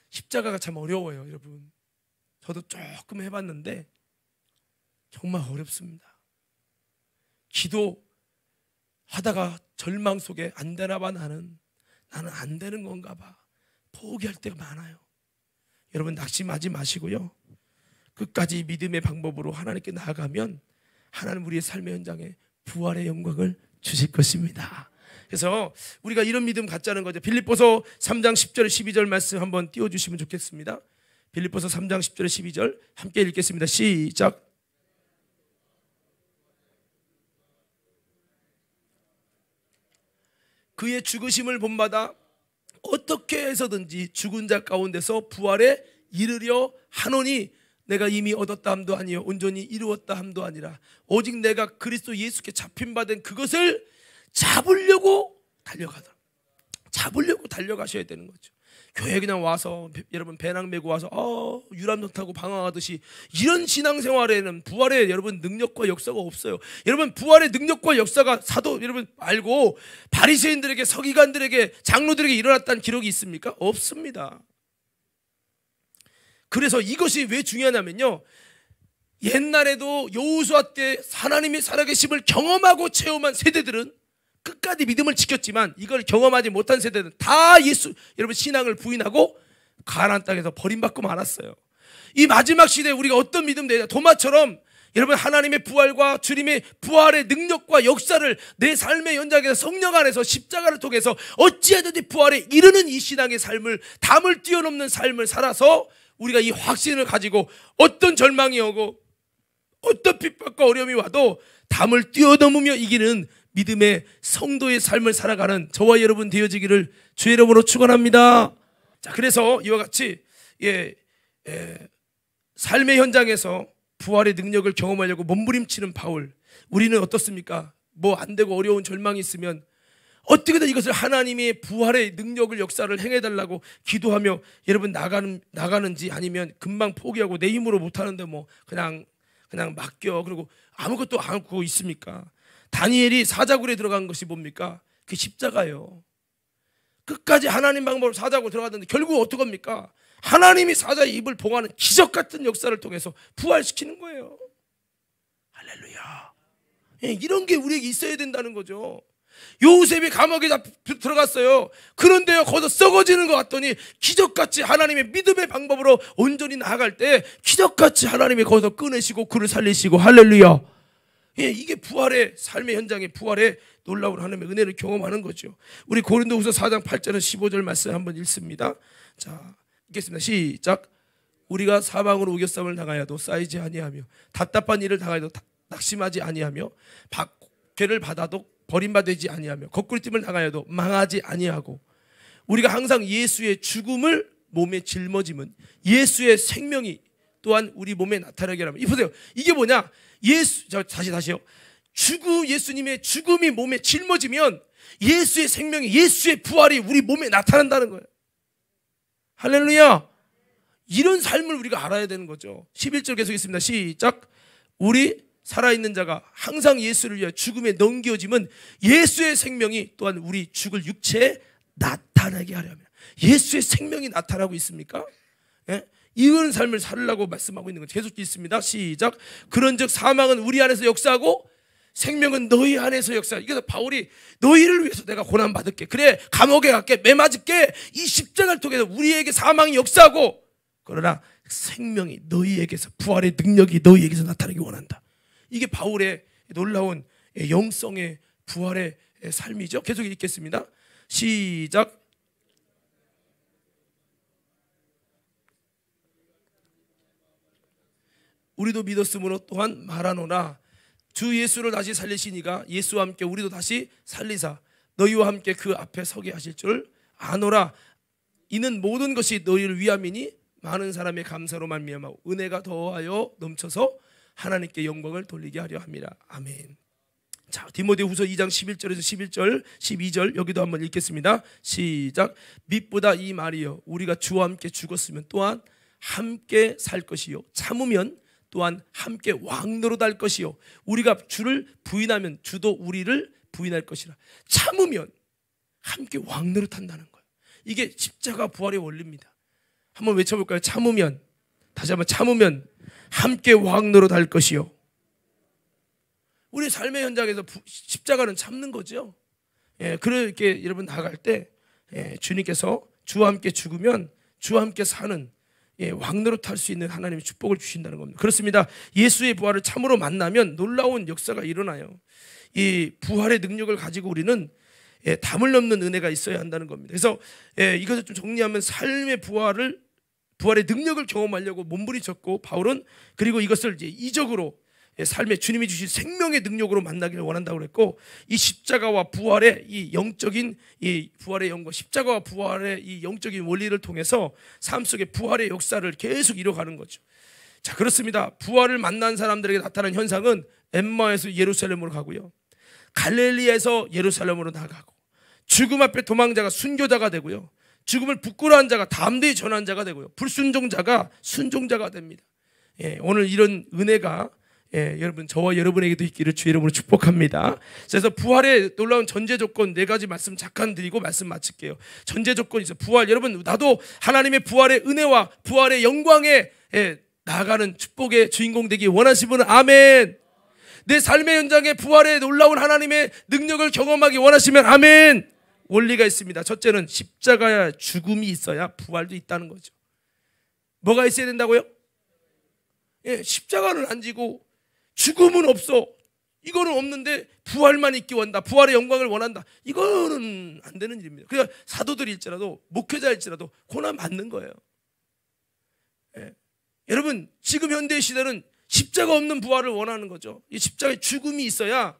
S1: 십자가가 참 어려워요, 여러분. 저도 조금 해봤는데 정말 어렵습니다. 기도하다가 절망 속에 안 되나 봐. 나는 안 되는 건가 봐. 포기할 때가 많아요. 여러분 낙심하지 마시고요, 끝까지 믿음의 방법으로 하나님께 나아가면 하나님 우리의 삶의 현장에 부활의 영광을 주실 것입니다. 그래서 우리가 이런 믿음 갖자는 거죠. 빌립보서 3장 10절 12절 말씀 한번 띄워주시면 좋겠습니다. 빌립보서 3장 10절 12절 함께 읽겠습니다. 시작. 그의 죽으심을 본받아 어떻게 해서든지 죽은 자 가운데서 부활에 이르려 하노니 내가 이미 얻었다 함도 아니요 온전히 이루었다 함도 아니라 오직 내가 그리스도 예수께 잡힌 바 된 그것을 잡으려고 달려가셔야 되는 거죠. 교회 그냥 와서 여러분 배낭 메고 와서 유람선 타고 방황하듯이 이런 신앙생활에는 부활의 여러분 능력과 역사가 없어요. 여러분 부활의 능력과 역사가 사도 여러분 말고 바리새인들에게 서기관들에게 장로들에게 일어났다는 기록이 있습니까? 없습니다. 그래서 이것이 왜 중요하냐면요, 옛날에도 여호수아 때 하나님의 살아계심을 경험하고 체험한 세대들은 끝까지 믿음을 지켰지만 이걸 경험하지 못한 세대는 다 예수 여러분 신앙을 부인하고 가나안 땅에서 버림받고 말았어요. 이 마지막 시대에 우리가 어떤 믿음 되냐, 도마처럼 여러분 하나님의 부활과 주님의 부활의 능력과 역사를 내 삶의 연장에서 성령 안에서 십자가를 통해서 어찌하든지 부활에 이르는 이 신앙의 삶을 담을 뛰어넘는 삶을 살아서 우리가 이 확신을 가지고 어떤 절망이 오고 어떤 핍박과 어려움이 와도 담을 뛰어넘으며 이기는 믿음의 성도의 삶을 살아가는 저와 여러분 되어지기를 주의 이름으로 축원합니다. 자, 그래서 이와 같이 삶의 현장에서 부활의 능력을 경험하려고 몸부림치는 바울, 우리는 어떻습니까? 뭐 안 되고 어려운 절망이 있으면 어떻게든 이것을 하나님의 부활의 능력을 역사를 행해달라고 기도하며 여러분 나가는지, 아니면 금방 포기하고 내 힘으로 못하는데 뭐 그냥 맡겨 그리고 아무것도 안 하고 있습니까? 다니엘이 사자굴에 들어간 것이 뭡니까? 그 십자가예요. 끝까지 하나님 방법으로 사자굴 들어갔는데 결국 어떡합니까? 하나님이 사자의 입을 봉하는 기적 같은 역사를 통해서 부활시키는 거예요. 할렐루야. 이런 게 우리에게 있어야 된다는 거죠. 요셉이 감옥에 들어갔어요. 그런데요, 거기서 썩어지는 것 같더니 기적같이 하나님의 믿음의 방법으로 온전히 나아갈 때 기적같이 하나님이 거기서 꺼내시고 그를 살리시고, 할렐루야. 이게 부활의 삶의 현장에 부활의 놀라운 하나님의 은혜를 경험하는 거죠. 우리 고린도후서 4장 8절에서 15절 말씀 한번 읽습니다. 자, 읽겠습니다. 시작. 우리가 사방으로 우겨쌈을 당하여도 쌓이지 아니하며 답답한 일을 당하여도 낙심하지 아니하며 박해를 받아도 버림받지 아니하며 거꾸로 뜸을 당하여도 망하지 아니하고, 우리가 항상 예수의 죽음을 몸에 짊어짐은 예수의 생명이 또한 우리 몸에 나타나게 하라면. 보세요, 이게 뭐냐? 다시요. 예수님의 죽음이 몸에 짊어지면 예수의 생명이, 예수의 부활이 우리 몸에 나타난다는 거예요. 할렐루야. 이런 삶을 우리가 알아야 되는 거죠. 11절 계속 있습니다. 시작. 우리 살아있는 자가 항상 예수를 위하여 죽음에 넘겨짐은 예수의 생명이 또한 우리 죽을 육체에 나타나게 하려면. 예수의 생명이 나타나고 있습니까? 이런 삶을 살으려고 말씀하고 있는 거죠. 계속 있습니다. 시작. 그런즉 사망은 우리 안에서 역사하고 생명은 너희 안에서 역사하고. 그래서 바울이 너희를 위해서 내가 고난 받을게, 그래 감옥에 갈게, 매 맞을게, 이 십자가를 통해서 우리에게 사망이 역사하고, 그러나 생명이 너희에게서, 부활의 능력이 너희에게서 나타나기 원한다. 이게 바울의 놀라운 영성의 부활의 삶이죠. 계속 읽겠습니다. 시작. 우리도 믿었으므로 또한 말하노라. 주 예수를 다시 살리시니가 예수와 함께 우리도 다시 살리사 너희와 함께 그 앞에 서게 하실 줄 아노라. 이는 모든 것이 너희를 위함이니 많은 사람의 감사로 말미암아 은혜가 더하여 넘쳐서 하나님께 영광을 돌리게 하려 함이라. 아멘. 자, 디모데후서 2장 11절에서 11절 12절 여기도 한번 읽겠습니다. 시작. 빛보다 이 말이여, 우리가 주와 함께 죽었으면 또한 함께 살 것이요, 참으면 또한 함께 왕노릇할 것이요, 우리가 주를 부인하면 주도 우리를 부인할 것이라. 참으면 함께 왕노릇한다는 거예요. 이게 십자가 부활의 원리입니다. 한번 외쳐볼까요? 참으면. 다시 한번. 참으면 함께 왕노릇할 것이요. 우리 삶의 현장에서 십자가는 참는 거죠. 그렇게 여러분 나아갈 때 주님께서 주와 함께 죽으면 주와 함께 사는 왕노릇할 수 있는 하나님의 축복을 주신다는 겁니다. 그렇습니다. 예수의 부활을 참으로 만나면 놀라운 역사가 일어나요. 이 부활의 능력을 가지고 우리는 담을 넘는 은혜가 있어야 한다는 겁니다. 그래서 이것을 좀 정리하면 삶의 부활의 능력을 경험하려고 몸부림쳤고, 바울은 그리고 이것을 이제 이적으로 삶의 주님이 주신 생명의 능력으로 만나기를 원한다고 그랬고, 이 십자가와 부활의 이 영적인 이 부활의 영과 십자가와 부활의 이 영적인 원리를 통해서 삶 속에 부활의 역사를 계속 이뤄가는 거죠. 자, 그렇습니다. 부활을 만난 사람들에게 나타난 현상은 엠마에서 예루살렘으로 가고요, 갈릴리에서 예루살렘으로 나가고, 죽음 앞에 도망자가 순교자가 되고요, 죽음을 부끄러워한 자가 담대히 전한 자가 되고요, 불순종자가 순종자가 됩니다. 오늘 이런 은혜가 여러분, 저와 여러분에게도 있기를 주 이름으로 축복합니다. 그래서 부활의 놀라운 전제 조건 4가지 말씀 잠깐 드리고 말씀 마칠게요. 전제 조건이 있어요. 부활, 여러분 나도 하나님의 부활의 은혜와 부활의 영광에 나아가는 축복의 주인공 되기 원하시는 분은 아멘. 내 삶의 현장에 부활의 놀라운 하나님의 능력을 경험하기 원하시면 아멘. 원리가 있습니다. 첫째는 십자가야 죽음이 있어야 부활도 있다는 거죠. 뭐가 있어야 된다고요? 십자가는 안 지고 죽음은 없어. 이거는 없는데 부활만 있기 원한다, 부활의 영광을 원한다, 이거는 안 되는 일입니다. 그러니까 사도들일지라도 목회자일지라도 고난 받는 거예요. 여러분, 지금 현대 시대는 십자가 없는 부활을 원하는 거죠. 이 십자가에 죽음이 있어야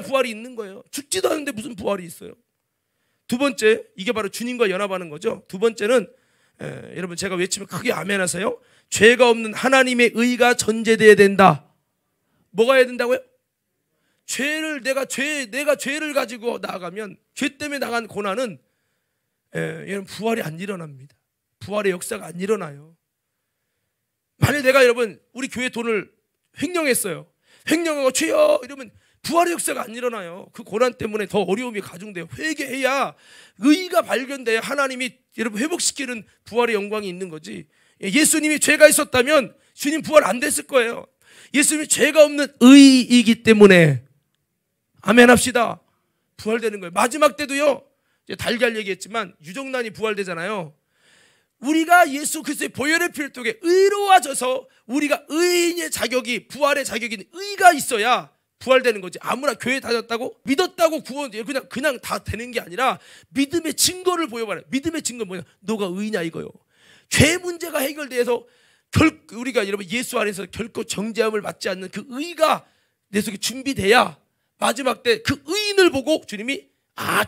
S1: 부활이 있는 거예요. 죽지도 않는데 무슨 부활이 있어요. 두 번째, 이게 바로 주님과 연합하는 거죠. 두 번째는 여러분, 제가 외치면 크게 아멘 하세요. 죄가 없는 하나님의 의가 전제되어야 된다. 뭐가 해야 된다고요? 내가 죄를 가지고 나아가면, 죄 때문에 나간 고난은 여러분, 부활이 안 일어납니다. 부활의 역사가 안 일어나요. 만약 내가, 여러분, 우리 교회 돈을 횡령했어요. 횡령하고 죄여 이러면 부활의 역사가 안 일어나요. 그 고난 때문에 더 어려움이 가중돼요. 회개해야, 의가 발견돼야 하나님이 여러분 회복시키는 부활의 영광이 있는 거지. 예수님이 죄가 있었다면 주님 부활 안 됐을 거예요. 예수님이 죄가 없는 의이기 때문에 아멘 합시다. 부활되는 거예요. 마지막 때도요, 이제 달걀 얘기했지만 유정란이 부활되잖아요. 우리가 예수 그리스도의 보혈의 피를 통해 의로워져서 우리가 의인의 자격이, 부활의 자격인 의가 있어야 부활되는 거지. 아무나 교회 다녔다고 믿었다고 구원, 그냥 다 되는 게 아니라 믿음의 증거를 보여봐라. 믿음의 증거 뭐냐? 너가 의냐 이거요. 죄 문제가 해결돼서 우리가 여러분 예수 안에서 결코 정죄함을 받지 않는 그 의가 내 속에 준비돼야 마지막 때 그 의인을 보고 주님이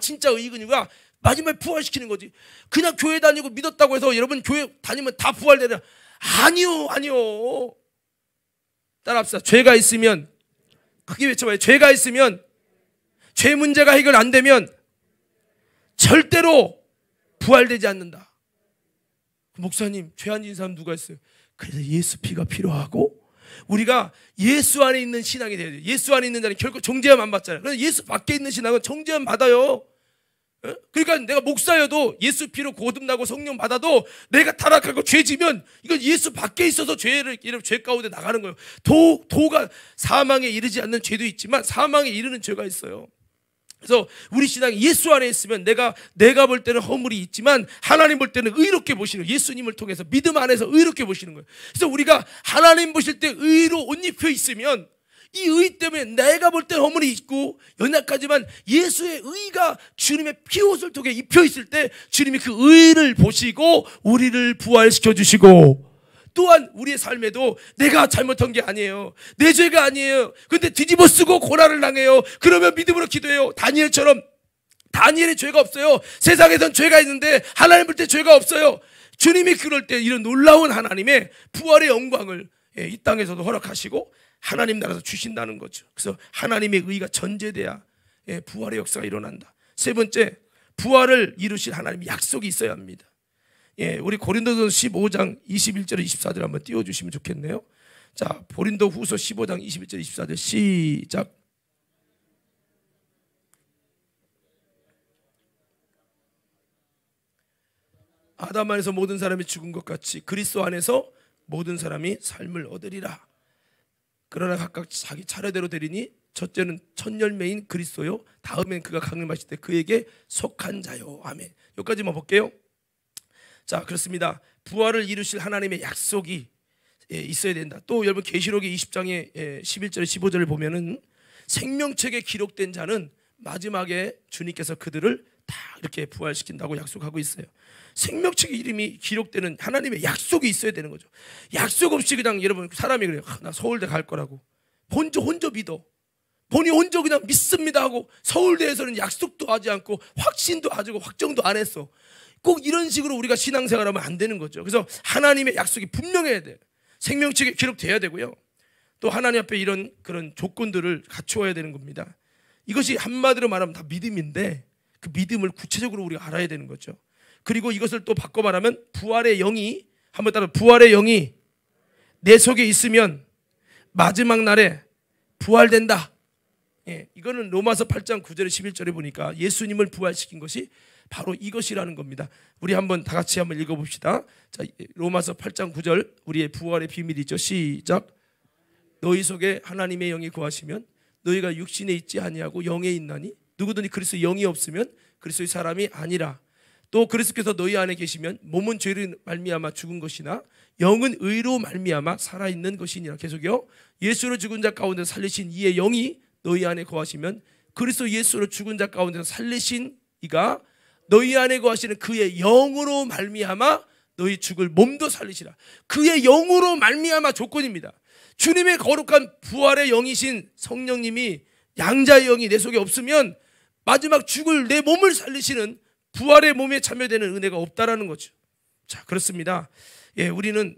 S1: 진짜 의인이구나, 마지막에 부활시키는 거지. 그냥 교회 다니고 믿었다고 해서 여러분 교회 다니면 다 부활되냐? 아니요. 따라합시다. 죄가 있으면, 크게 외쳐봐요. 죄가 있으면, 죄 문제가 해결 안 되면 절대로 부활되지 않는다. 목사님, 죄 안 지은 사람 누가 있어요? 그래서 예수 피가 필요하고, 우리가 예수 안에 있는 신앙이 돼야 돼요. 예수 안에 있는 자는 결코 정죄함 안 받잖아요. 그래서 예수 밖에 있는 신앙은 정죄함 받아요. 그러니까 내가 목사여도 예수 피로 거듭나고 성령 받아도 내가 타락하고 죄지면 이건 예수 밖에 있어서 죄 가운데 나가는 거예요. 도가 사망에 이르지 않는 죄도 있지만 사망에 이르는 죄가 있어요. 그래서 우리 신앙이 예수 안에 있으면 내가 볼 때는 허물이 있지만 하나님 볼 때는 의롭게 보시는 거예요. 예수님을 통해서 믿음 안에서 의롭게 보시는 거예요. 그래서 우리가 하나님 보실 때 의로 옷 입혀 있으면 이 의 때문에 내가 볼 때 허물이 있고 연약하지만 예수의 의가 주님의 피옷을 통해 입혀 있을 때 주님이 그 의를 보시고 우리를 부활시켜 주시고, 또한 우리의 삶에도 내가 잘못한 게 아니에요, 내 죄가 아니에요, 근데 뒤집어 쓰고 고난을 당해요. 그러면 믿음으로 기도해요. 다니엘처럼, 다니엘의 죄가 없어요. 세상에선 죄가 있는데 하나님 볼 때 죄가 없어요. 주님이 그럴 때 이런 놀라운 하나님의 부활의 영광을 이 땅에서도 허락하시고 하나님 나라에서 주신다는 거죠. 그래서 하나님의 의가 전제돼야 부활의 역사가 일어난다. 세 번째, 부활을 이루실 하나님의 약속이 있어야 합니다. 우리 고린도전서 15장 21절 24절 한번 띄워주시면 좋겠네요. 자, 고린도 후서 15장 21절 24절 시작. 아담 안에서 모든 사람이 죽은 것 같이 그리스도 안에서 모든 사람이 삶을 얻으리라. 그러나 각각 자기 차례대로 되리니 첫째는 첫 열매인 그리스도요, 다음엔 그가 강림하실 때 그에게 속한 자요. 아멘. 여기까지만 볼게요. 자, 그렇습니다. 부활을 이루실 하나님의 약속이 있어야 된다. 또 여러분 계시록의 20장의 11절 15절을 보면은 생명책에 기록된 자는 마지막에 주님께서 그들을 다 이렇게 부활시킨다고 약속하고 있어요. 생명책의 이름이 기록되는 하나님의 약속이 있어야 되는 거죠. 약속 없이 그냥 여러분 사람이 그래요. 나 서울대 갈 거라고 혼자 믿어. 본이 혼자 그냥 믿습니다 하고 서울대에서는 약속도 하지 않고 확신도 하지 않고 확정도 안 했어. 꼭 이런 식으로 우리가 신앙생활하면 안 되는 거죠. 그래서 하나님의 약속이 분명해야 돼. 생명책에 기록돼야 되고요. 또 하나님 앞에 이런 그런 조건들을 갖추어야 되는 겁니다. 이것이 한마디로 말하면 다 믿음인데 그 믿음을 구체적으로 우리가 알아야 되는 거죠. 그리고 이것을 또 바꿔 말하면 부활의 영이, 한번 따라, 부활의 영이 내 속에 있으면 마지막 날에 부활된다. 예, 이거는 로마서 8장 9절에 11절에 보니까 예수님을 부활시킨 것이 바로 이것이라는 겁니다. 우리 한번 다 같이 한번 읽어봅시다. 자, 로마서 8장 9절, 우리의 부활의 비밀이죠. 시작. 너희 속에 하나님의 영이 거하시면 너희가 육신에 있지 아니하고 영에 있나니 누구든지 그리스도 영이 없으면 그리스도의 사람이 아니라. 또 그리스도께서 너희 안에 계시면 몸은 죄로 말미암아 죽은 것이나 영은 의로 말미암아 살아있는 것이니라. 계속요. 예수로 죽은 자 가운데 살리신 이의 영이 너희 안에 거하시면 그리스도 예수로 죽은 자 가운데서 살리신 이가 너희 안에 거하시는 그의 영으로 말미암아 너희 죽을 몸도 살리시라. 그의 영으로 말미암아 조건입니다. 주님의 거룩한 부활의 영이신 성령님이, 양자의 영이 내 속에 없으면 마지막 죽을 내 몸을 살리시는 부활의 몸에 참여되는 은혜가 없다라는 거죠. 자, 그렇습니다. 예, 우리는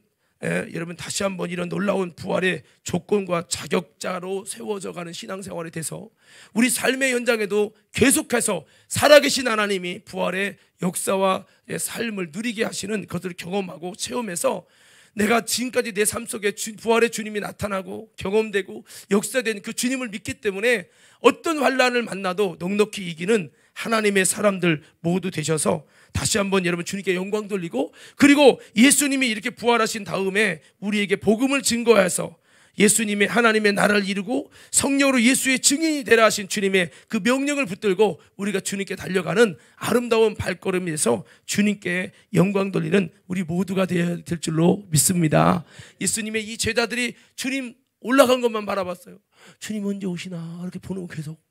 S1: 여러분 다시 한번 이런 놀라운 부활의 조건과 자격자로 세워져 가는 신앙생활에 대해서 우리 삶의 현장에도 계속해서 살아계신 하나님이 부활의 역사와 삶을 누리게 하시는 것들을 경험하고 체험해서 내가 지금까지 내 삶 속에 부활의 주님이 나타나고 경험되고 역사된 그 주님을 믿기 때문에 어떤 환난을 만나도 넉넉히 이기는 하나님의 사람들 모두 되셔서 다시 한번 여러분 주님께 영광 돌리고, 그리고 예수님이 이렇게 부활하신 다음에 우리에게 복음을 증거해서 예수님의 하나님의 나라를 이루고 성령으로 예수의 증인이 되라 하신 주님의 그 명령을 붙들고 우리가 주님께 달려가는 아름다운 발걸음이 돼서 주님께 영광 돌리는 우리 모두가 되어야 될 줄로 믿습니다. 예수님의 이 제자들이 주님 올라간 것만 바라봤어요. 주님 언제 오시나 이렇게 보는 거 계속.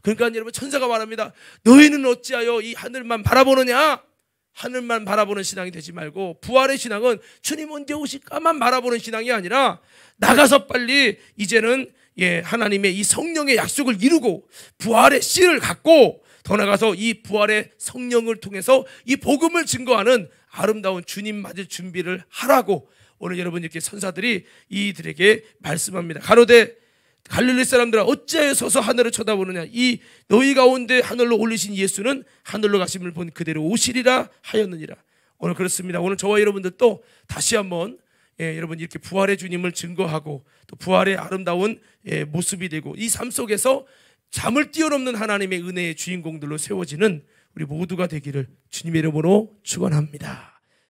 S1: 그러니까 여러분 천사가 말합니다. 너희는 어찌하여 이 하늘만 바라보느냐? 하늘만 바라보는 신앙이 되지 말고 부활의 신앙은 주님 언제 오실까만 바라보는 신앙이 아니라 나가서 빨리 이제는 하나님의 이 성령의 약속을 이루고 부활의 씨를 갖고 더 나가서 이 부활의 성령을 통해서 이 복음을 증거하는 아름다운 주님 맞을 준비를 하라고 오늘 여러분 이렇게 선사들이 이들에게 말씀합니다. 가로되 갈릴리 사람들아 어찌하여 서서 하늘을 쳐다보느냐? 이 너희 가운데 하늘로 올리신 예수는 하늘로 가심을 본 그대로 오시리라 하였느니라. 오늘 그렇습니다. 오늘 저와 여러분들도 다시 한번 여러분 이렇게 부활의 주님을 증거하고 또 부활의 아름다운 모습이 되고 이 삶 속에서 잠을 뛰어넘는 하나님의 은혜의 주인공들로 세워지는 우리 모두가 되기를 주님의 이름으로 축원합니다.